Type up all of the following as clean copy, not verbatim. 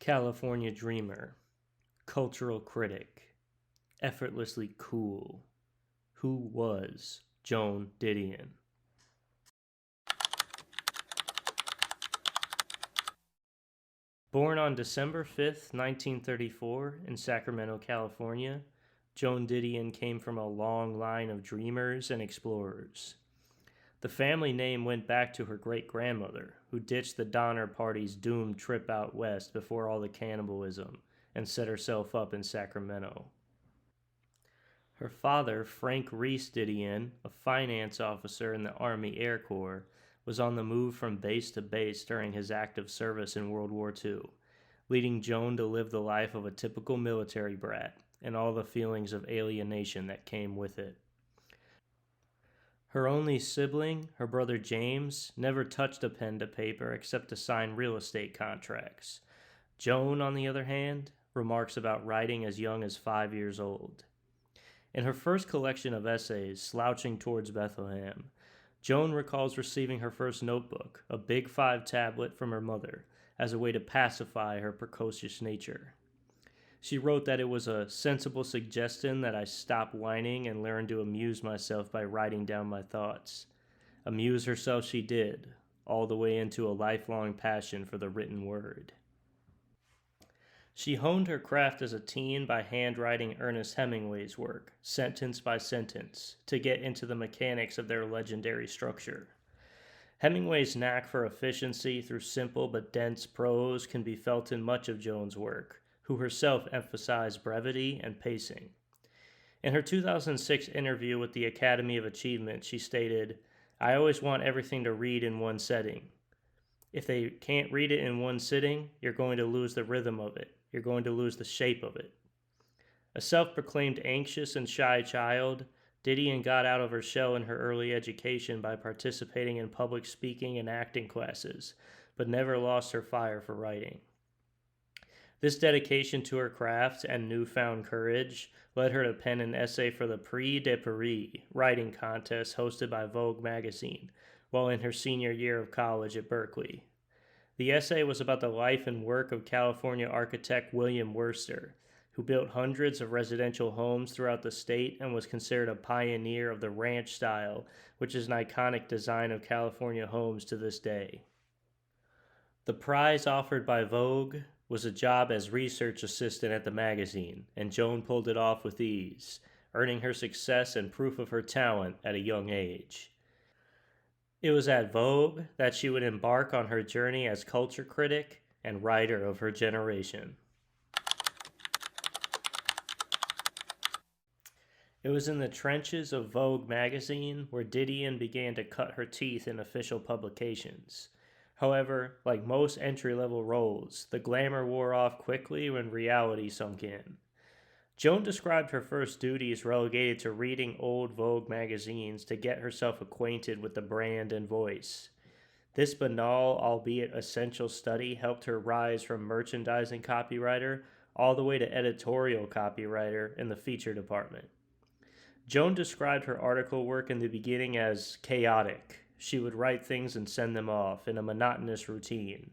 California dreamer, cultural critic, effortlessly cool. Who was Joan Didion? Born on December 5th, 1934, in Sacramento, California, Joan Didion came from a long line of dreamers and explorers. The family name went back to her great grandmother, who ditched the Donner Party's doomed trip out west before all the cannibalism and set herself up in Sacramento. Her father, Frank Reese Didion, a finance officer in the Army Air Corps, was on the move from base to base during his active service in World War II, leading Joan to live the life of a typical military brat and all the feelings of alienation that came with it. Her only sibling, her brother James, never touched a pen to paper except to sign real estate contracts. Joan, on the other hand, remarks about writing as young as 5 years old. In her first collection of essays, Slouching Towards Bethlehem, Joan recalls receiving her first notebook, a Big 5 tablet from her mother, as a way to pacify her precocious nature. She wrote that it was a sensible suggestion that I stop whining and learn to amuse myself by writing down my thoughts. Amuse herself she did, all the way into a lifelong passion for the written word. She honed her craft as a teen by handwriting Ernest Hemingway's work, sentence by sentence, to get into the mechanics of their legendary structure. Hemingway's knack for efficiency through simple but dense prose can be felt in much of Joan's work, who herself emphasized brevity and pacing. In her 2006 interview with the Academy of Achievement, she stated, "I always want everything to read in one setting. If they can't read it in one sitting, you're going to lose the rhythm of it. You're going to lose the shape of it." A self-proclaimed anxious and shy child, Didion got out of her shell in her early education by participating in public speaking and acting classes, but never lost her fire for writing. This dedication to her craft and newfound courage led her to pen an essay for the Prix de Paris writing contest hosted by Vogue magazine while in her senior year of college at Berkeley. The essay was about the life and work of California architect William Worcester, who built hundreds of residential homes throughout the state and was considered a pioneer of the ranch style, which is an iconic design of California homes to this day. The prize offered by Vogue was a job as research assistant at the magazine, and Joan pulled it off with ease, earning her success and proof of her talent at a young age. It was at Vogue that she would embark on her journey as culture critic and writer of her generation. It was in the trenches of Vogue magazine where Didion began to cut her teeth in official publications. However, like most entry-level roles, the glamour wore off quickly when reality sunk in. Joan described her first duties relegated to reading old Vogue magazines to get herself acquainted with the brand and voice. This banal, albeit essential study helped her rise from merchandising copywriter all the way to editorial copywriter in the feature department. Joan described her article work in the beginning as chaotic. She would write things and send them off in a monotonous routine,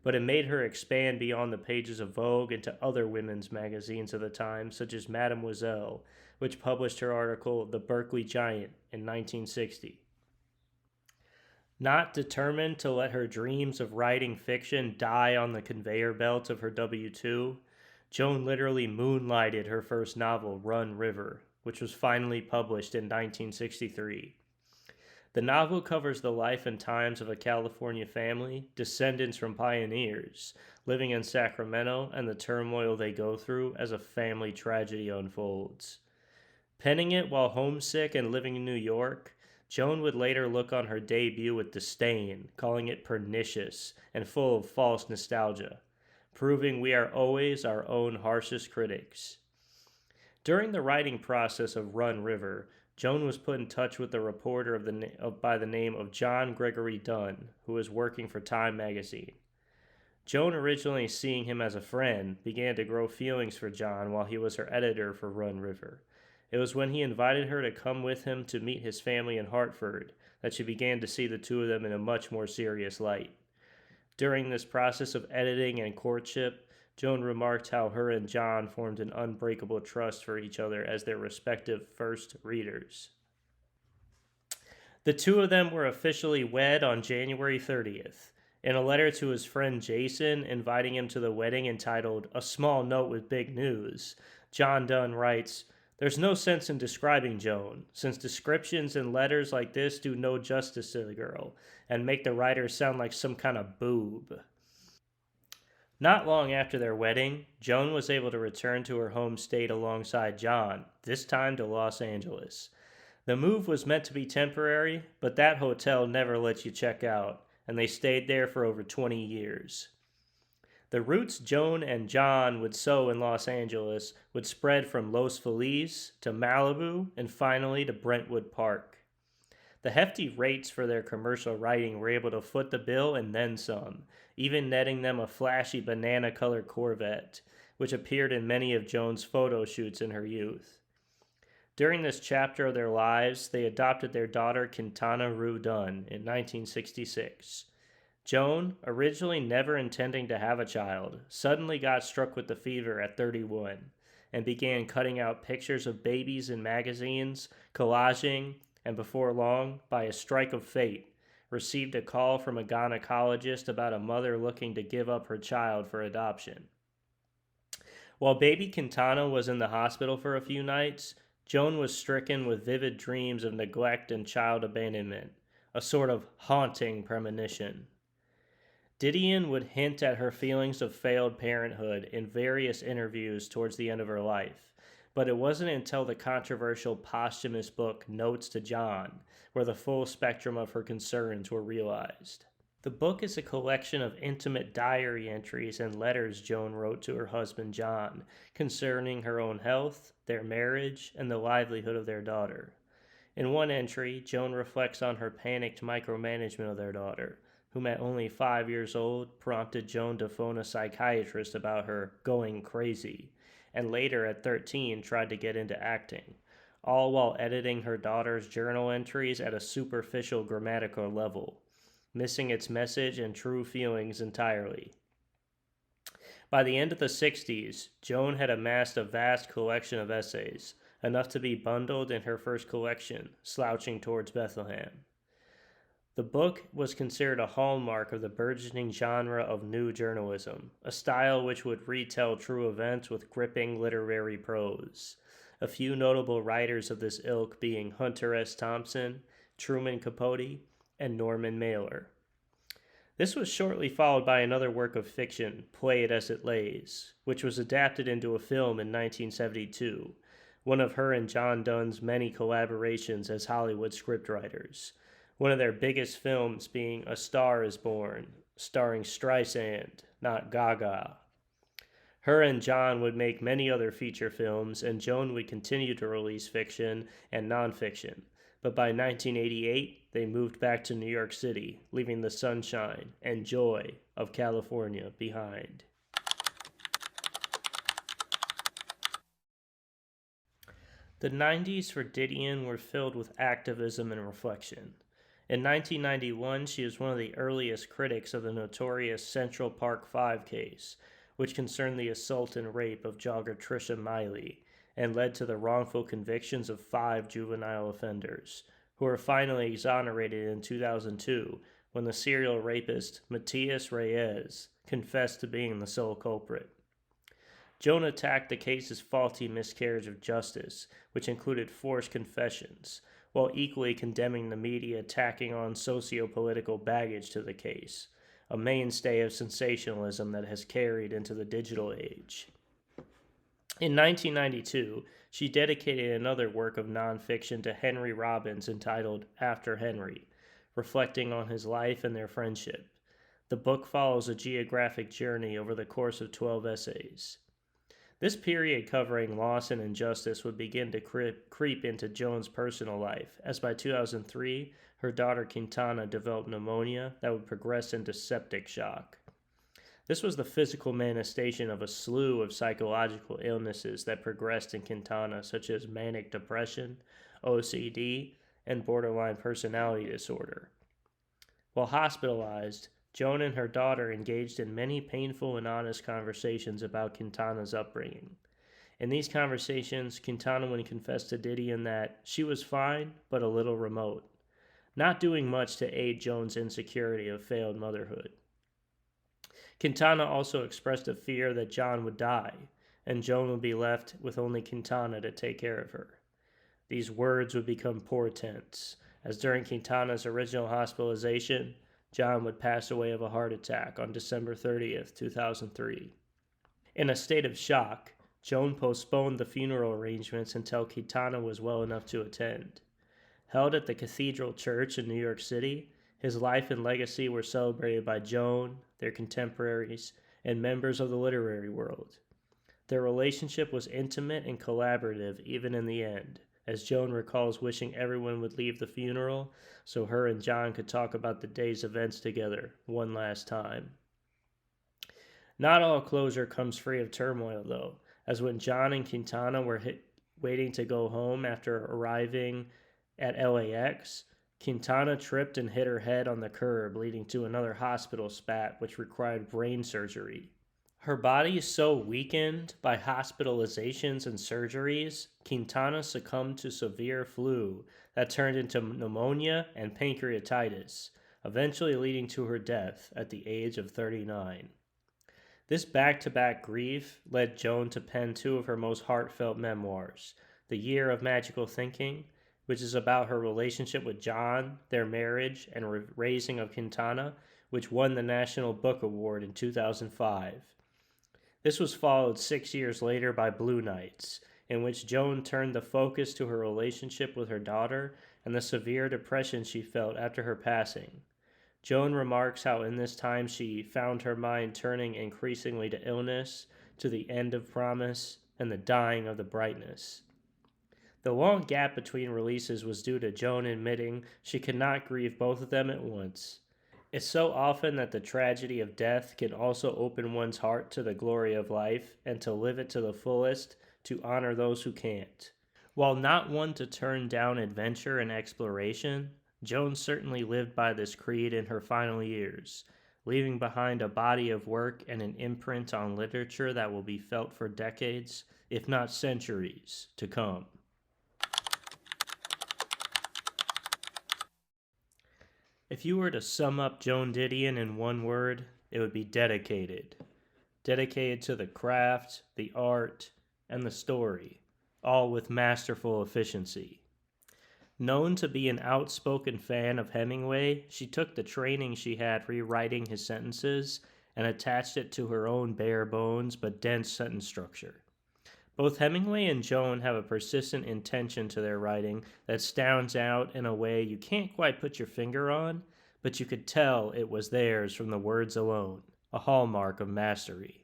but it made her expand beyond the pages of Vogue into other women's magazines of the time, such as Mademoiselle, which published her article The Berkeley Giant in 1960. Not determined to let her dreams of writing fiction die on the conveyor belt of her W-2, Joan literally moonlighted her first novel, Run River, which was finally published in 1963. The novel covers the life and times of a California family, descendants from pioneers, living in Sacramento and the turmoil they go through as a family tragedy unfolds. Penning it while homesick and living in New York, Joan would later look on her debut with disdain, calling it pernicious and full of false nostalgia, proving we are always our own harshest critics. During the writing process of Run River, Joan was put in touch with a reporter by the name of John Gregory Dunn, who was working for Time magazine. Joan, originally seeing him as a friend, began to grow feelings for John while he was her editor for Run River. It was when he invited her to come with him to meet his family in Hartford that she began to see the two of them in a much more serious light. During this process of editing and courtship, Joan remarked how her and John formed an unbreakable trust for each other as their respective first readers. The two of them were officially wed on January 30th. In a letter to his friend Jason inviting him to the wedding entitled A Small Note with Big News, John Donne writes, "There's no sense in describing Joan, since descriptions in letters like this do no justice to the girl and make the writer sound like some kind of boob." Not long after their wedding, Joan was able to return to her home state alongside John, this time to Los Angeles. The move was meant to be temporary, but that hotel never lets you check out, and they stayed there for over 20 years. The roots Joan and John would sow in Los Angeles would spread from Los Feliz to Malibu and finally to Brentwood Park. The hefty rates for their commercial writing were able to foot the bill and then some, even netting them a flashy banana-colored Corvette, which appeared in many of Joan's photo shoots in her youth. During this chapter of their lives, they adopted their daughter Quintana Rue Dunn in 1966. Joan, originally never intending to have a child, suddenly got struck with the fever at 31 and began cutting out pictures of babies in magazines, collaging, and before long, by a strike of fate, received a call from a gynecologist about a mother looking to give up her child for adoption. While baby Quintana was in the hospital for a few nights, Joan was stricken with vivid dreams of neglect and child abandonment, a sort of haunting premonition. Didion would hint at her feelings of failed parenthood in various interviews towards the end of her life, but it wasn't until the controversial posthumous book Notes to John where the full spectrum of her concerns were realized. The book is a collection of intimate diary entries and letters Joan wrote to her husband John concerning her own health, their marriage, and the livelihood of their daughter. In one entry, Joan reflects on her panicked micromanagement of their daughter, whom at only 5 years old prompted Joan to phone a psychiatrist about her going crazy, and later at 13 tried to get into acting, all while editing her daughter's journal entries at a superficial grammatical level, missing its message and true feelings entirely. By the end of the 60s, Joan had amassed a vast collection of essays, enough to be bundled in her first collection, Slouching Towards Bethlehem. The book was considered a hallmark of the burgeoning genre of new journalism, a style which would retell true events with gripping literary prose. A few notable writers of this ilk being Hunter S. Thompson, Truman Capote, and Norman Mailer. This was shortly followed by another work of fiction, Play It As It Lays, which was adapted into a film in 1972, one of her and John Donne's many collaborations as Hollywood scriptwriters. One of their biggest films being A Star Is Born, starring Streisand, not Gaga. Her and John would make many other feature films, and Joan would continue to release fiction and nonfiction. But by 1988, they moved back to New York City, leaving the sunshine and joy of California behind. The 90s for Didion were filled with activism and reflection. In 1991, she was one of the earliest critics of the notorious Central Park 5 case, which concerned the assault and rape of jogger Trisha Miley and led to the wrongful convictions of 5 juvenile offenders, who were finally exonerated in 2002 when the serial rapist Matias Reyes confessed to being the sole culprit. Joan attacked the case's faulty miscarriage of justice, which included forced confessions, while equally condemning the media tacking on socio-political baggage to the case, a mainstay of sensationalism that has carried into the digital age. In 1992, she dedicated another work of nonfiction to Henry Robbins entitled After Henry, reflecting on his life and their friendship. The book follows a geographic journey over the course of 12 essays. This period covering loss and injustice would begin to creep into Joan's personal life, as by 2003, her daughter Quintana developed pneumonia that would progress into septic shock. This was the physical manifestation of a slew of psychological illnesses that progressed in Quintana, such as manic depression, OCD, and borderline personality disorder. While hospitalized, Joan and her daughter engaged in many painful and honest conversations about Quintana's upbringing. In these conversations, Quintana would confess to Didion that she was fine, but a little remote, not doing much to aid Joan's insecurity of failed motherhood. Quintana also expressed a fear that John would die, and Joan would be left with only Quintana to take care of her. These words would become portents, as during Quintana's original hospitalization, John would pass away of a heart attack on December 30th, 2003. In a state of shock, Joan postponed the funeral arrangements until Quintana was well enough to attend. Held at the Cathedral Church in New York City, his life and legacy were celebrated by Joan, their contemporaries, and members of the literary world. Their relationship was intimate and collaborative even in the end, as Joan recalls wishing everyone would leave the funeral so her and John could talk about the day's events together one last time. Not all closure comes free of turmoil, though, as when John and Quintana were waiting to go home after arriving at LAX, Quintana tripped and hit her head on the curb, leading to another hospital spat which required brain surgery. Her body so weakened by hospitalizations and surgeries, Quintana succumbed to severe flu that turned into pneumonia and pancreatitis, eventually leading to her death at the age of 39. This back-to-back grief led Joan to pen two of her most heartfelt memoirs, The Year of Magical Thinking, which is about her relationship with John, their marriage, and raising of Quintana, which won the National Book Award in 2005. This was followed 6 years later by Blue Nights, in which Joan turned the focus to her relationship with her daughter and the severe depression she felt after her passing. Joan remarks how in this time she found her mind turning increasingly to illness, to the end of promise, and the dying of the brightness. The long gap between releases was due to Joan admitting she could not grieve both of them at once. It's so often that the tragedy of death can also open one's heart to the glory of life and to live it to the fullest, to honor those who can't. While not one to turn down adventure and exploration, Joan certainly lived by this creed in her final years, leaving behind a body of work and an imprint on literature that will be felt for decades, if not centuries, to come. If you were to sum up Joan Didion in one word, it would be dedicated. Dedicated to the craft, the art, and the story, all with masterful efficiency. Known to be an outspoken fan of Hemingway, she took the training she had rewriting his sentences and attached it to her own bare bones but dense sentence structure. Both Hemingway and Joan have a persistent intention to their writing that stands out in a way you can't quite put your finger on, but you could tell it was theirs from the words alone, a hallmark of mastery.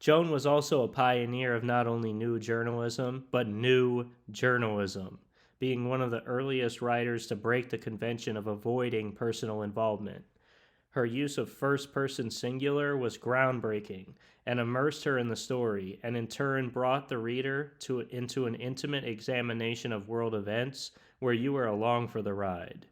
Joan was also a pioneer of not only new journalism, but new journalism, being one of the earliest writers to break the convention of avoiding personal involvement. Her use of first-person singular was groundbreaking and immersed her in the story, and in turn brought the reader into an intimate examination of world events where you were along for the ride.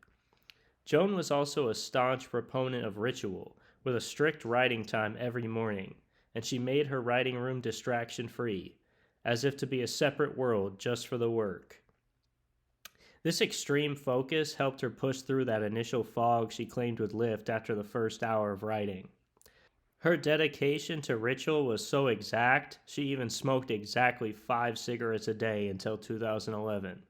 Joan was also a staunch proponent of ritual, with a strict writing time every morning, and she made her writing room distraction-free, as if to be a separate world just for the work. This extreme focus helped her push through that initial fog she claimed would lift after the first hour of writing. Her dedication to ritual was so exact, she even smoked exactly 5 cigarettes a day until 2011.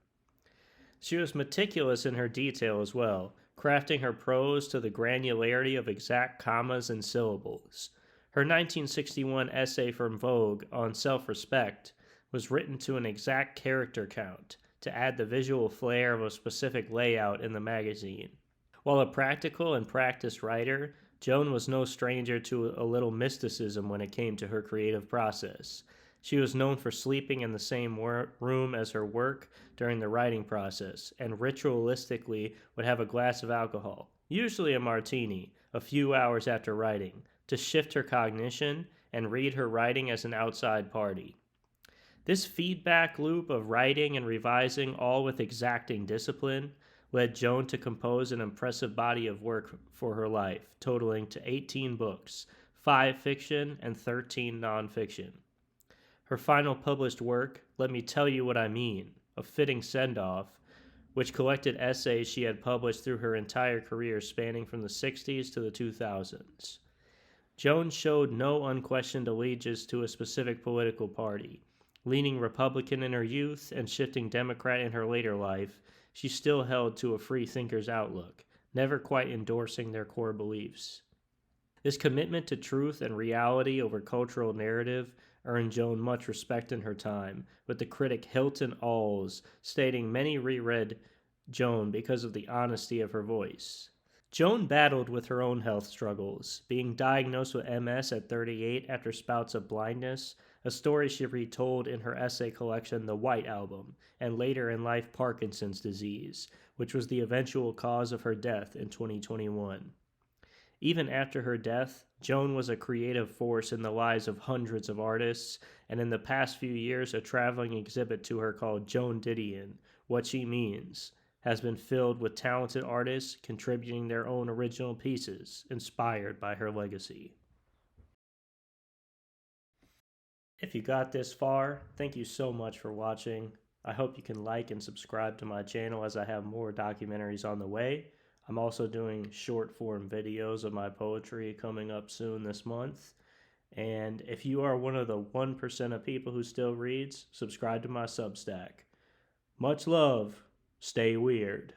She was meticulous in her detail as well, crafting her prose to the granularity of exact commas and syllables. Her 1961 essay from Vogue on self-respect was written to an exact character count, to add the visual flair of a specific layout in the magazine. While a practical and practiced writer, Joan was no stranger to a little mysticism when it came to her creative process. She was known for sleeping in the same room as her work during the writing process, and ritualistically would have a glass of alcohol, usually a martini, a few hours after writing, to shift her cognition and read her writing as an outside party. This feedback loop of writing and revising, all with exacting discipline, led Joan to compose an impressive body of work for her life, totaling to 18 books, 5 fiction and 13 nonfiction. Her final published work, Let Me Tell You What I Mean, a fitting send-off, which collected essays she had published through her entire career spanning from the 60s to the 2000s. Joan showed no unquestioned allegiance to a specific political party. Leaning Republican in her youth and shifting Democrat in her later life, she still held to a free thinker's outlook, never quite endorsing their core beliefs. This commitment to truth and reality over cultural narrative earned Joan much respect in her time, with the critic Hilton Alls stating many reread Joan because of the honesty of her voice. Joan battled with her own health struggles, being diagnosed with MS at 38 after spouts of blindness, a story she retold in her essay collection The White Album, and later in life Parkinson's disease, which was the eventual cause of her death in 2021. Even after her death, Joan was a creative force in the lives of hundreds of artists, and in the past few years, a traveling exhibit to her called Joan Didion, What She Means, has been filled with talented artists contributing their own original pieces inspired by her legacy. If you got this far, thank you so much for watching. I hope you can like and subscribe to my channel as I have more documentaries on the way. I'm also doing short form videos of my poetry coming up soon this month. And if you are one of the 1% of people who still reads, subscribe to my Substack. Much love. Stay weird.